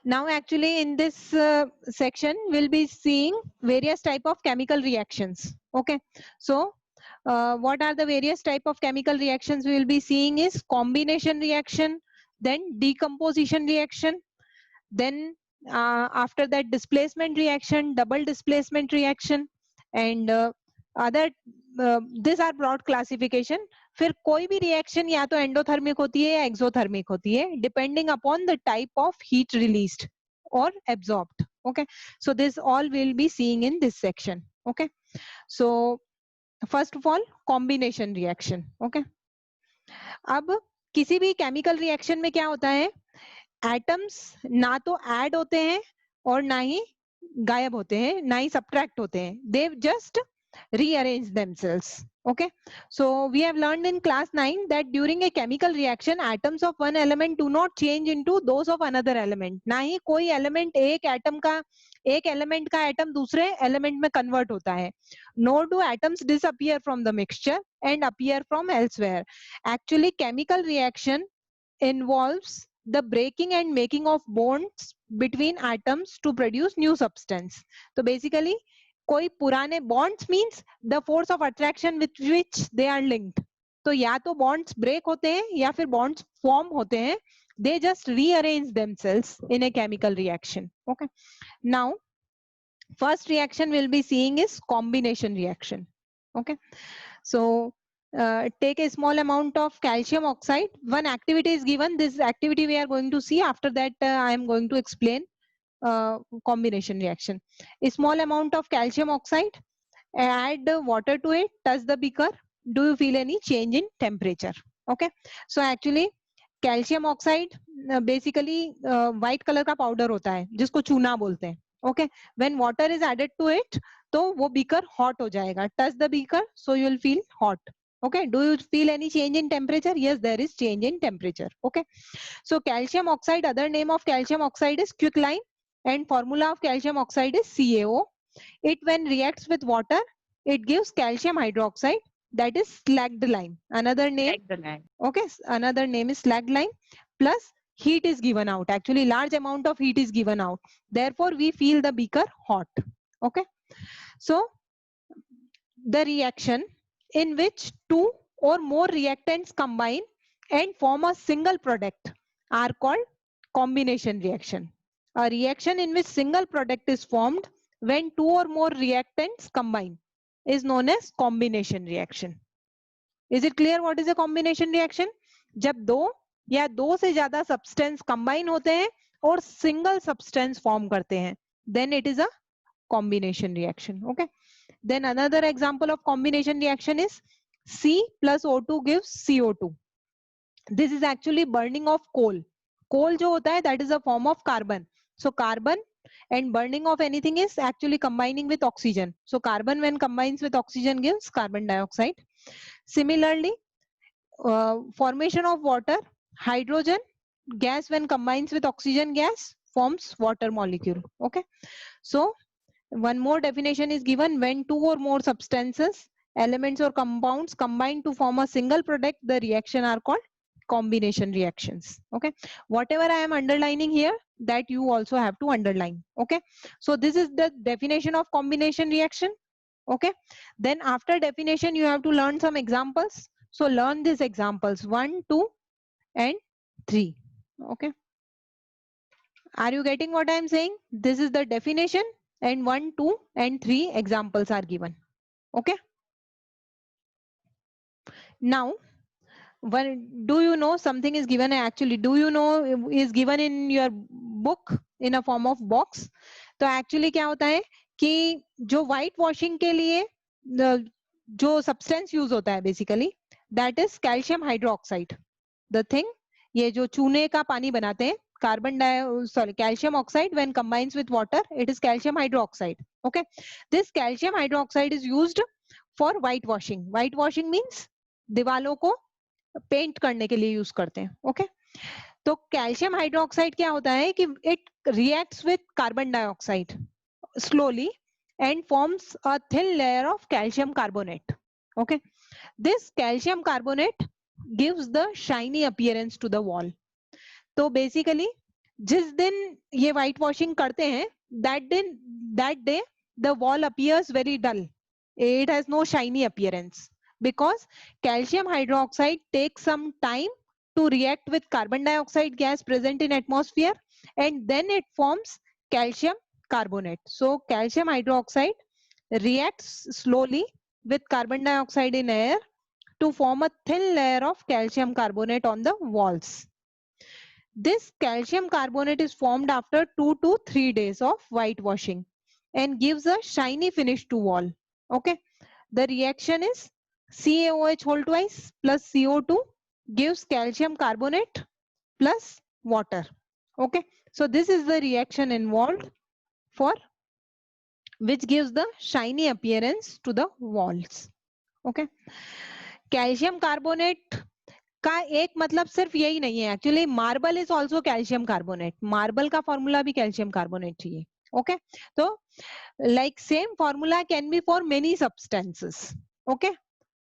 Now actually in this section we'll be seeing various type of chemical reactions. Okay, so what are the various type of chemical reactions we will be seeing is combination reaction, then decomposition reaction, then after that displacement reaction, double displacement reaction, and other these are broad classification. फिर कोई भी reaction या तो endothermic होती है या exothermic होती है, depending upon the type of heat released or absorbed. Okay, so this all we'll be seeing in this section. Okay, so first of all combination reaction. Okay, अब किसी भी केमिकल रिएक्शन में क्या होता है, एटम्स ना तो ऐड होते हैं और ना ही गायब होते हैं, ना ही सब्ट्रैक्ट होते हैं, they just rearrange themselves. Okay, so we have learned in class 9 that during a chemical reaction atoms of one element do not change into those of another element. ना ही कोई एलिमेंट एक एलिमेंट का atom दूसरे element में convert होता है. Nor do atoms disappear from the mixture and appear from elsewhere. Actually chemical reaction involves the breaking and making of bonds between atoms to produce new substance. So basically कोई पुराने bonds means the force of attraction with which they are linked. तो या तो bonds break होते हैं या फिर bonds form होते हैं. They just rearrange themselves in a chemical reaction. Okay, now first reaction we'll be seeing is combination reaction. Okay, so take a small amount of calcium oxide. One activity is given. This activity we are going to see. After that, I am going to explain combination reaction. A small amount of calcium oxide. Add water to it. Touch the beaker. Do you feel any change in temperature? Okay. So actually, calcium oxide basically white color का powder होता है, जिसको चूना बोलते हैं. Okay. When water is added to it, तो वो beaker hot हो जाएगा. Touch the beaker, so you will feel hot. Okay, do you feel any change in temperature? Yes, there is change in temperature. Okay, so calcium oxide, other name of calcium oxide is quicklime, and formula of calcium oxide is CaO. It when reacts with water, it gives calcium hydroxide, that is slacked lime. Another name, okay, another name is slacked lime. Plus heat is given out. Actually large amount of heat is given out, therefore we feel the beaker hot. Okay, so the reaction in which two or more reactants combine and form a single product are called combination reaction. A reaction in which single product is formed when two or more reactants combine is known as combination reaction. Is it clear what is a combination reaction? जब दो या दो से ज्यादा substance combine होते हैं और single substance form करते हैं, then it is a combination reaction. Okay, then another example of combination reaction is C plus O2 gives CO2. This is actually burning of coal. Coal जो होता है, that is a form of carbon. So carbon and burning of anything is actually combining with oxygen. So carbon when combines with oxygen gives carbon dioxide. Similarly, formation of water, hydrogen gas when combines with oxygen gas forms water molecule. Okay, so one more definition is given: when two or more substances, elements or compounds combine to form a single product, the reaction are called combination reactions. Okay, whatever I am underlining here, that you also have to underline. Okay, so this is the definition of combination reaction. Okay, then after definition you have to learn some examples. So learn these examples 1, 2 and 3. Okay, are you getting what I am saying? This is the definition, and 1, 2 and 3 examples are given. Okay, now do you know something is given? Actually, do you know is given in your book in a form of box? तो actually क्या होता है कि जो white washing के लिए जो substance use होता है basically, that is calcium hydroxide. The thing, ये जो चूने का पानी बनाते हैं, calcium oxide when combines with water, it is calcium hydroxide. Okay, this calcium hydroxide is used for whitewashing. Whitewashing means दीवालों को पेंट करने के लिए यूज करते हैं. ओके, तो कैल्शियम हाइड्रोक्साइड क्या होता है कि it reacts with carbon dioxide slowly and forms a thin layer of calcium carbonate. Okay, this calcium carbonate gives the shiny appearance to the wall. So basically जिस दिन ये व्हाइट वॉशिंग करते हैं, that day the wall appears very dull. It has no shiny appearance because calcium hydroxide takes some time to react with carbon dioxide gas present in atmosphere, and then it forms calcium carbonate. So calcium hydroxide reacts slowly with carbon dioxide in air to form a thin layer of calcium carbonate on the walls. This calcium carbonate is formed after 2 to 3 days of whitewashing and gives a shiny finish to wall. Okay. The reaction is CaOH whole twice plus CO2 gives calcium carbonate plus water. Okay. So this is the reaction involved for which gives the shiny appearance to the walls. Okay. Calcium carbonate का एक मतलब सिर्फ यही नहीं है, actually marble is also calcium carbonate. Marble का formula भी calcium carbonate चाहिए. ओके, तो like same formula can be for many substances. Okay,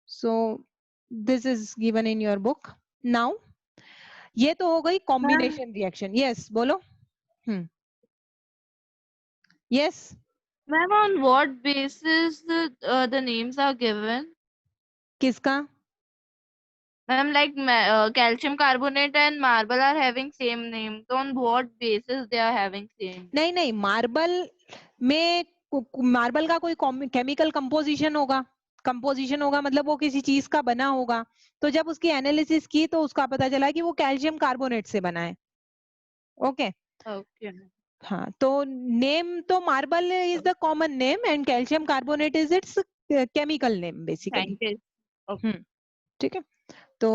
so this is given in your book. Now ये तो हो गई कॉम्बिनेशन रिएक्शन. यस बोलो. Yes Ma'am, on what basis the names are given? किसका? Ma'am, like calcium carbonate and marble are having same name. So on what basis they are having same? नहीं नहीं, marble में marble का कोई chemical composition होगा. Composition होगा मतलब वो किसी चीज का बना होगा. तो जब उसकी एनालिसिस की तो उसका पता चला कि वो कैल्शियम कार्बोनेट से बना है. ओके. Okay. हाँ, तो नेम तो marble is the common name and calcium carbonate is it's chemical name basically. Scientist. Okay. ठीक है. तो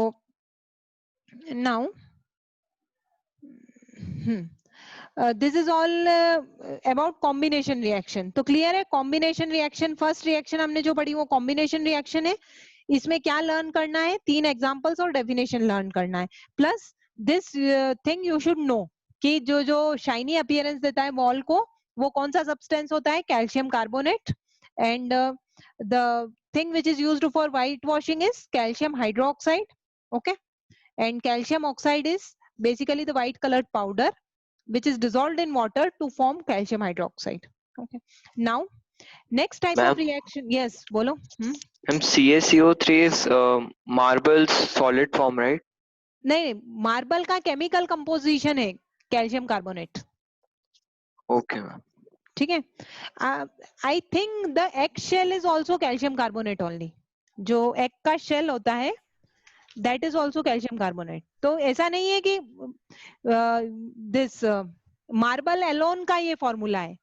now this is all about combination reaction. तो क्लियर है कॉम्बिनेशन रिएक्शन. फर्स्ट रिएक्शन हमने जो पढ़ी वो कॉम्बिनेशन रिएक्शन है. इसमें क्या लर्न करना है? 3 एग्जांपल्स और डेफिनेशन लर्न करना है. Plus this thing you should know कि जो जो शाइनी अपीयरेंस देता है वॉल को वो कौन सा सब्सटेंस होता है? Calcium carbonate. And the thing which is used for white washing is calcium hydroxide. Okay, and calcium oxide is basically the white colored powder which is dissolved in water to form calcium hydroxide. Okay, now next type of reaction. Yes bolo. CaCO3 is marble's solid form, right? नहीं, marble का chemical composition है calcium carbonate. Okay ma'am. ठीक है. I think the egg shell is also calcium carbonate only. जो egg का shell होता है that is also calcium carbonate. तो ऐसा नहीं है कि दिस मार्बल एलोन का ये फॉर्मूला है.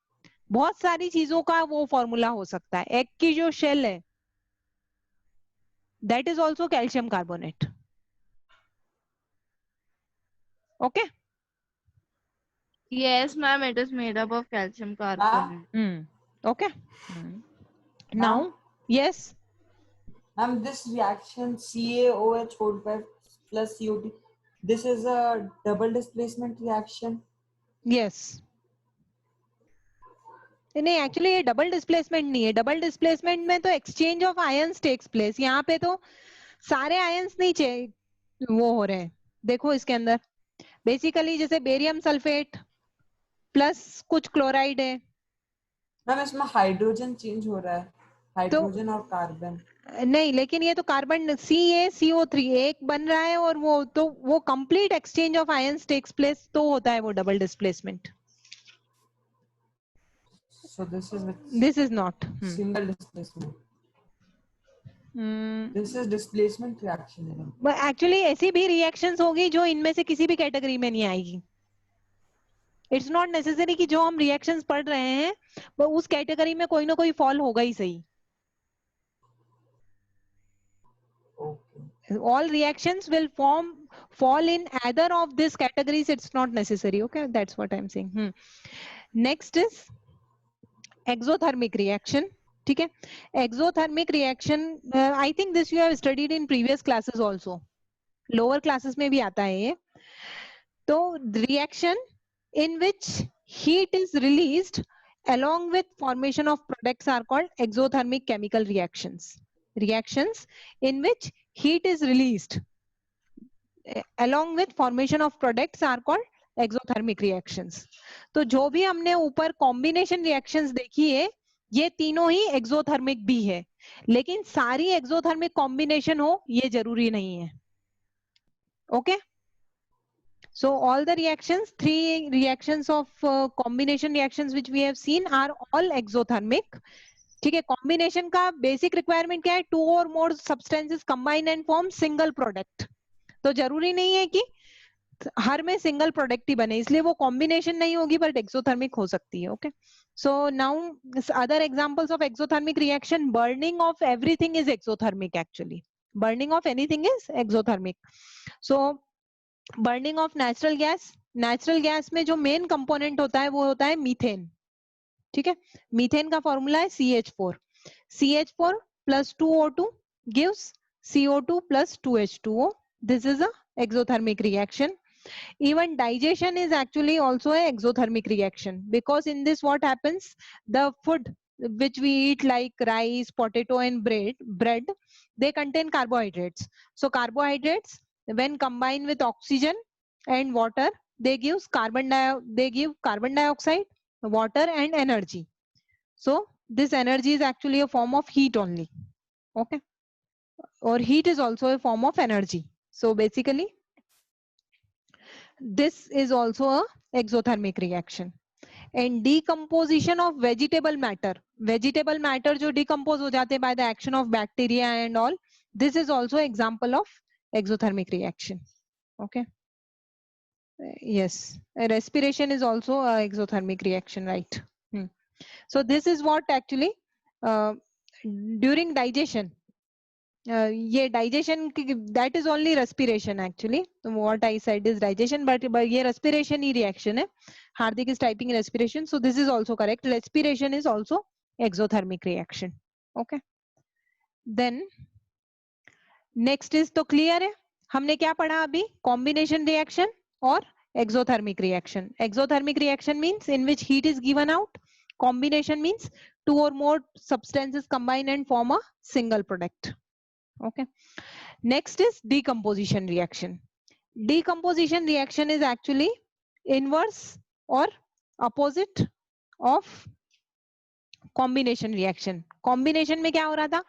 बहुत सारी चीजों का वो फॉर्मूला हो सकता है. एग की जो शेल है that is also calcium carbonate. Okay. Yes, ma'am. It is made up of calcium carbonate. Okay. Now, yes. This reaction CaOH whole plus CO2, this is a double displacement reaction. Yes. नहीं, actually ये double displacement नहीं है. Double displacement में तो exchange of ions takes place. यहाँ पे तो सारे आयंस नहीं वो हो रहे हैं. देखो इसके अंदर बेसिकली जैसे बेरियम सल्फेट प्लस कुछ क्लोराइड है. मैम इसमें हाइड्रोजन चेंज हो रहा है, हाइड्रोजन और कार्बन. नहीं, लेकिन ये तो कार्बन CaCO3 एक बन रहा है और वो complete exchange of ions takes place तो होता है वो double displacement. So this is not single displacement. This is displacement reaction. Actually ऐसी भी रिएक्शंस होगी जो इनमें से किसी भी कैटेगरी में नहीं आएगी. इट्स नॉट नेसेसरी कि जो हम रिएक्शंस पढ़ रहे हैं वो उस कैटेगरी में कोई ना कोई फॉल होगा ही सही. All reactions will fall in either of these categories. It's not necessary. Okay, that's what I'm saying. Next is exothermic reaction. ठीक है. Exothermic reaction, I think this you have studied in previous classes also. Lower classes में भी आता है ये. तो reaction in which heat is released along with formation of products are called exothermic chemical reactions. Reactions in which heat is released along with formation of products are called exothermic reactions. तो जो भी हमने ऊपर combination reactions देखी है ये तीनों ही exothermic भी है, लेकिन सारी एक्सोथर्मिक कॉम्बिनेशन हो ये जरूरी नहीं है। Okay, so all the reactions, three reactions of combination reactions which we have seen are all exothermic. ठीक है, कॉम्बिनेशन का बेसिक रिक्वायरमेंट क्या है? 2 और मोर substances combine and form single product. तो जरूरी नहीं है कि हर में सिंगल प्रोडक्ट ही बने, इसलिए वो कॉम्बिनेशन नहीं होगी बट एक्सोथर्मिक हो सकती है। Okay, so now other examples of exothermic reaction, burning of everything is exothermic actually, burning of anything is exothermic. So burning of natural gas, natural gas में जो मेन कंपोनेंट होता है वो होता है मीथेन। ठीक है, मीथेन का फॉर्मूला है CH4, CH4 plus 2O2 gives CO2 plus 2H2O. This is a exothermic reaction. Even digestion is actually also a exothermic reaction, because in this what happens, the food which we eat like rice, potato and bread, they contain carbohydrates. So carbohydrates when combined with oxygen and water, they give carbon dioxide, water and energy. So this energy is actually a form of heat only. Okay, or heat is also a form of energy. So basically this is also a exothermic reaction. And decomposition of vegetable matter जो decompose हो जाते by the action of bacteria and all, this is also example of exothermic reaction. Okay, yes, respiration is also a exothermic reaction, right? So this is what actually during digestion, ये digestion that is only respiration actually. What I said is digestion, but ये respiration ही reaction है. Hardik is typing respiration, so this is also correct. Respiration is also exothermic reaction. Okay. Then next is तो clear है, हमने क्या पढ़ा अभी? Combination reaction और exothermic reaction. Exothermic reaction means in which heat is given out. Combination means 2 or more substances combine and form a single product. Okay, next is decomposition reaction. Decomposition reaction is actually inverse or opposite of combination reaction. Combination में क्या हो रहा था?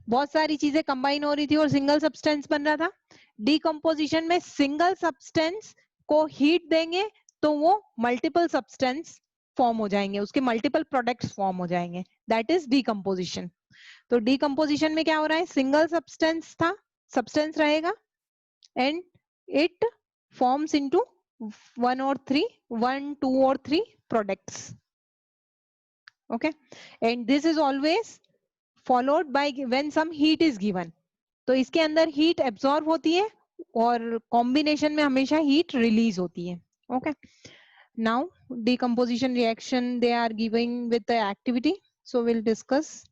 बहुत सारी चीजें combine हो रही थी और single substance बन रहा था. Decomposition में single substance को heat देंगे तो वो multiple substance form हो जाएंगे, उसके multiple products form हो जाएंगे. That is decomposition. तो डिकम्पोजिशन में क्या हो रहा है? सिंगल सब्सटेंस रहेगा and it forms into 1, 2 or 3 products. Okay, and this is always followed by when some heat is given. तो इसके अंदर हीट एब्जॉर्ब होती है और कॉम्बिनेशन में हमेशा हीट रिलीज होती है. Okay, now decomposition reaction they are giving with the activity, so will discuss.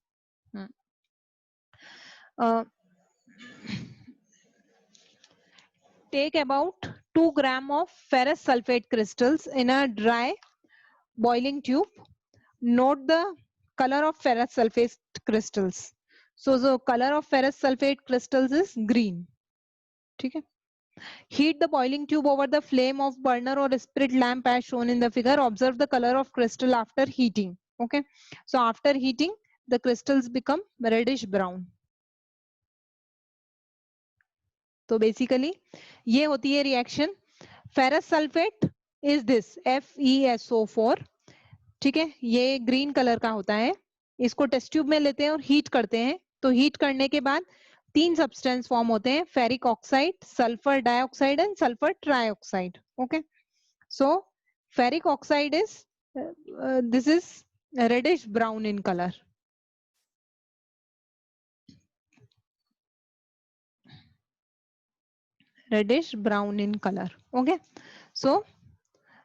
Take about 2 gram of ferrous sulfate crystals in a dry boiling tube. Note the color of ferrous sulfate crystals. So the color of ferrous sulfate crystals is green. ठीक है. Heat the boiling tube over the flame of burner or spirit lamp as shown in the figure. Observe the color of crystal after heating. Okay, so after heating the crystals become reddish brown. तो basically ये होती है reaction. Ferrous sulphate is this FeSO4. ठीक है, ये green colour का होता है. इसको टेस्ट ट्यूब में लेते हैं और हीट करते हैं. तो हीट करने के बाद 3 सब्सटेंस फॉर्म होते हैं, ferric oxide, sulphur dioxide and sulphur trioxide. Okay, so ferric oxide is this is reddish brown in colour. reddish brown in color. Okay, so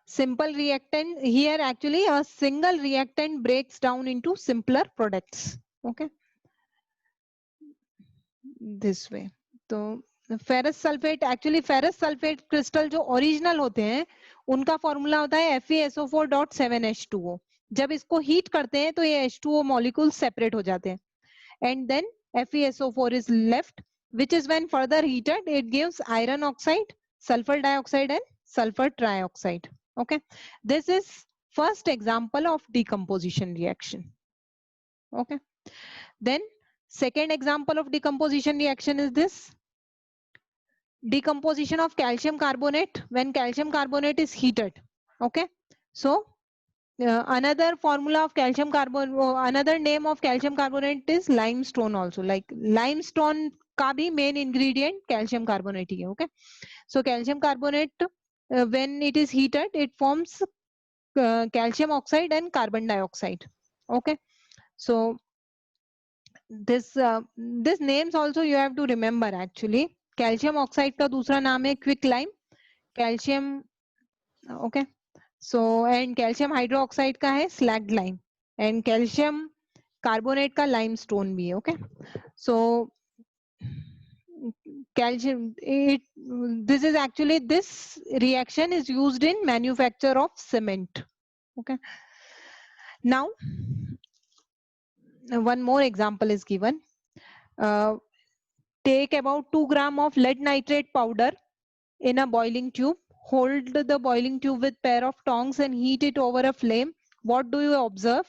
simple reactant here, actually a single reactant breaks down into simpler products. Okay, this way. तो ferrous sulfate, actually ferrous sulfate crystal जो original होते हैं उनका formula होता है FeSO4.7H2O. जब इसको heat करते हैं तो ये H2O मॉलिक्यूल सेपरेट हो जाते हैं and then FeSO4 is left, which is when further heated it gives iron oxide, sulfur dioxide and sulfur trioxide. Okay, this is first example of decomposition reaction. Okay, then second example of decomposition reaction is this decomposition of calcium carbonate when calcium carbonate is heated. Okay, so another formula of calcium carbon, another name of calcium carbonate is limestone also. Like limestone का भी main ingredient calcium carbonate ही है. Okay, so calcium carbonate when it is heated it forms calcium oxide and carbon dioxide. Okay, so this names also you have to remember actually. Calcium oxide का दूसरा नाम है quicklime, calcium. Okay, so and calcium hydroxide का है slacked lime and calcium carbonate का limestone भी है. Okay, so calcium this is actually this reaction is used in manufacture of cement. Okay, now one more example is given. Take about 2 gram of lead nitrate powder in a boiling tube. Hold the boiling tube with pair of tongs and heat it over a flame. What do you observe?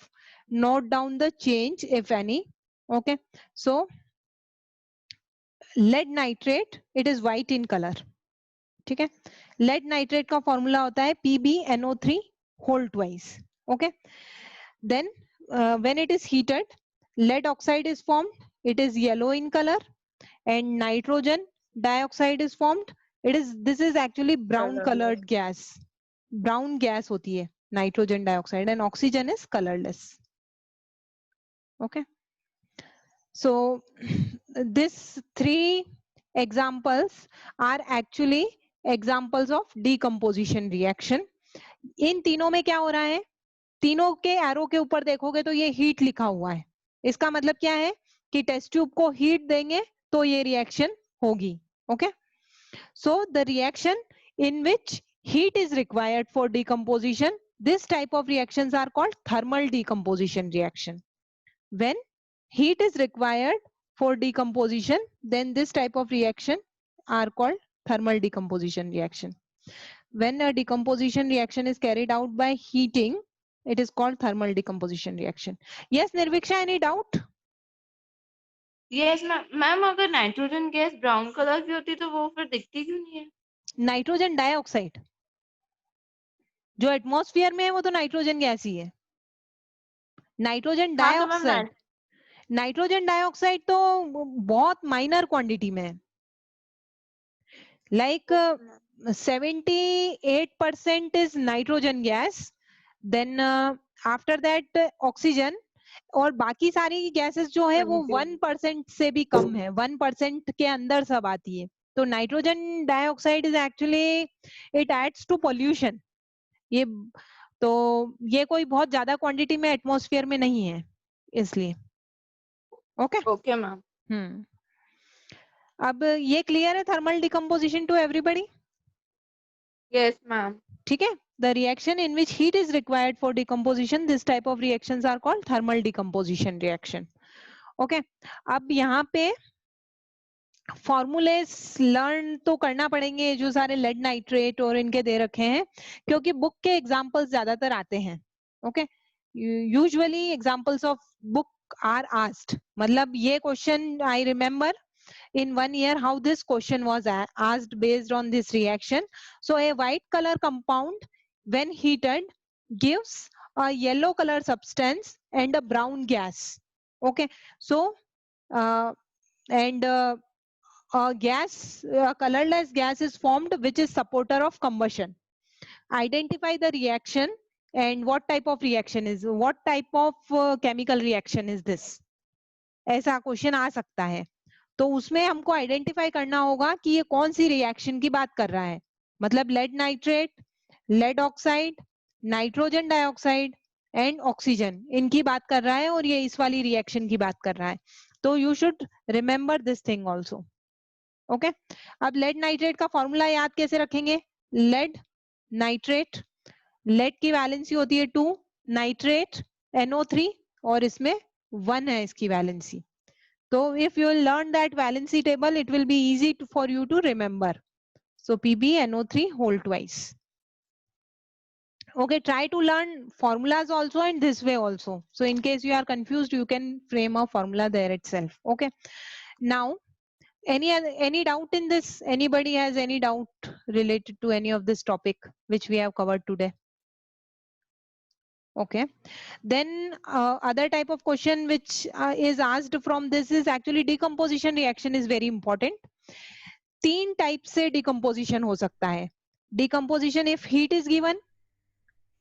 Note down the change if any. Okay, so lead nitrate it is white in color. ठीक है, lead nitrate का formula होता है PbNO3 whole twice. Okay, then when it is heated lead oxide is formed, it is yellow in color, and nitrogen dioxide is formed. This is actually brown colored gas. Brown gas होती है nitrogen dioxide, and oxygen is colorless. Okay, so these three examples are actually examples of decomposition reaction. इन तीनों में क्या हो रहा है, तीनों के एरो के ऊपर देखोगे तो ये हीट लिखा हुआ है. इसका मतलब क्या है कि टेस्ट ट्यूब को हीट देंगे तो ये रिएक्शन होगी. Okay, so the reaction in which heat is required for decomposition, this type of reactions are called thermal decomposition reaction. When heat is required for decomposition, then this type of reaction are called thermal decomposition reaction. When a decomposition reaction is carried out by heating, it is called thermal decomposition reaction. Yes, Nirviksha, any doubt? Yes ma'am, अगर nitrogen gas brown colour की होती तो वो फिर दिखती क्यों नहीं है? नाइट्रोजन डाइऑक्साइड जो एटमॉस्फेयर में है वो तो नाइट्रोजन गैस ही है. नाइट्रोजन डाइऑक्साइड, नाइट्रोजन डाइऑक्साइड तो बहुत माइनर क्वांटिटी में है. Like 78% is nitrogen gas, then after that oxygen, और बाकी सारी गैसेस जो है वो 1% से भी कम है, 1% के अंदर सब आती है. तो nitrogen dioxide is actually it adds to pollution. ये तो ये कोई बहुत ज्यादा क्वांटिटी में एटमॉस्फेयर में नहीं है इसलिए. Okay okay ma'am. अब ये क्लियर है thermal decomposition to everybody? Yes ma'am. ठीक है, the reaction in which heat is required for decomposition, this type of reactions are called thermal decomposition reaction. Okay, अब यहाँ पे फॉर्मूलेस लर्न तो करना पड़ेंगे जो सारे लेड नाइट्रेट और इनके दे रखे हैं, क्योंकि बुक के एग्जांपल्स ज्यादातर आते हैं. Okay, usually examples of book are asked. मतलब ये question I remember in 1 year how this question was asked based on this reaction. So a white color compound when heated gives a yellow color substance and a brown gas. Okay, so a gas, a colorless gas is formed which is supporter of combustion. Identify the reaction and what type of reaction is, what type of chemical reaction is this. ऐसा question आ सकता है, तो उसमें हमको identify करना होगा कि ये कौन सी रिएक्शन की बात कर रहा है. मतलब lead nitrate, lead oxide, nitrogen dioxide and oxygen, इनकी बात कर रहा है और ये इस वाली रिएक्शन की बात कर रहा है. तो you should remember this thing also. Okay, अब लेड नाइट्रेट का फॉर्मूला याद कैसे रखेंगे? लेड नाइट्रेट, लेड की वैलेंसी होती है 2, नाइट्रेट NO3 और इसमें 1 है इसकी valency. So if you learn that valency table, it will be easy for you to remember. So PbNO3 whole twice. Okay, try to learn formulas also and this way also. So in case you are confused, you can frame a formula there itself. Okay. Now, any doubt in this? Anybody has any doubt related to any of this topic which we have covered today? Okay. Then other type of question which is asked from this is actually decomposition reaction is very important. 3 type से decomposition हो सकता है. Decomposition if heat is given,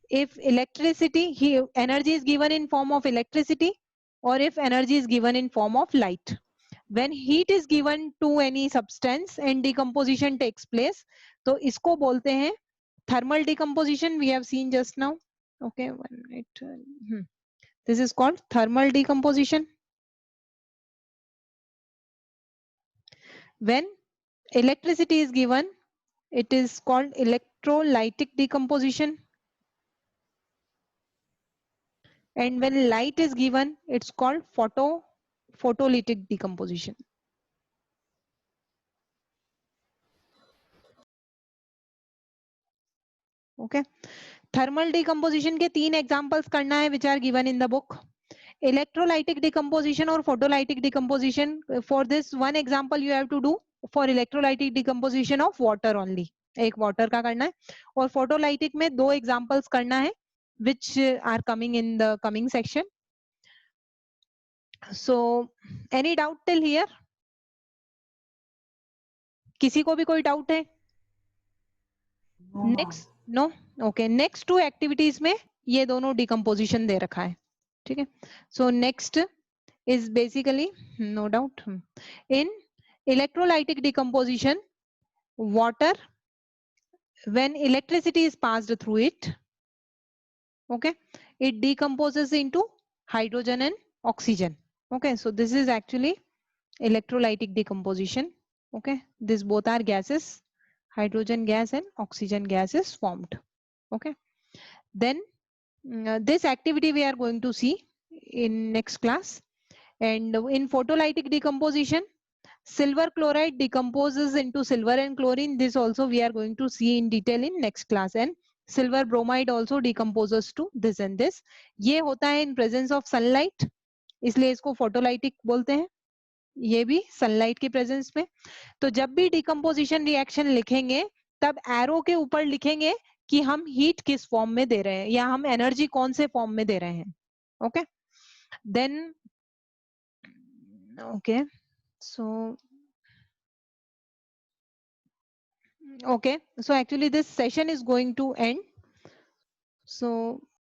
if energy is given in form of electricity, or if energy is given in form of light. When heat is given to any substance and decomposition takes place, तो इसको बोलते हैं thermal decomposition. We have seen just now. Okay, 1 minute. This is called thermal decomposition. When electricity is given, it is called electrolytic decomposition. And when light is given, it's called photolytic decomposition. Okay. Thermal decomposition के 3 examples करना है which are given in the book. Electrolytic decomposition or photolytic decomposition. For this one example you have to do for electrolytic decomposition of water only. एक water का करना है और photolytic में 2 examples करना है which are coming in the coming section. So any doubt till here? किसी को भी कोई doubt है? No, ma'am. Next, no, okay. Next 2 activities में ये दोनों decomposition दे रखा है, ठीक है? So next is basically no doubt in electrolytic decomposition, water when electricity is passed through it, okay, it decomposes into hydrogen and oxygen. Okay, so this is actually electrolytic decomposition. Okay, these both are gases, hydrogen gas and oxygen gas is formed. Okay, then this activity we are going to see in next class. And in photolytic decomposition, silver chloride decomposes into silver and chlorine. This also we are going to see in detail in next class. And silver bromide also decomposes to this and this. ये होता है in presence of sunlight, इसलिए इसको photolytic बोलते हैं. ये भी sunlight के presence में. तो जब भी decomposition reaction लिखेंगे, तब arrow के ऊपर लिखेंगे कि हम heat किस form में दे रहे हैं या हम energy कौन से form में दे रहे हैं. Okay. Then okay. So okay, so actually this session is going to end. So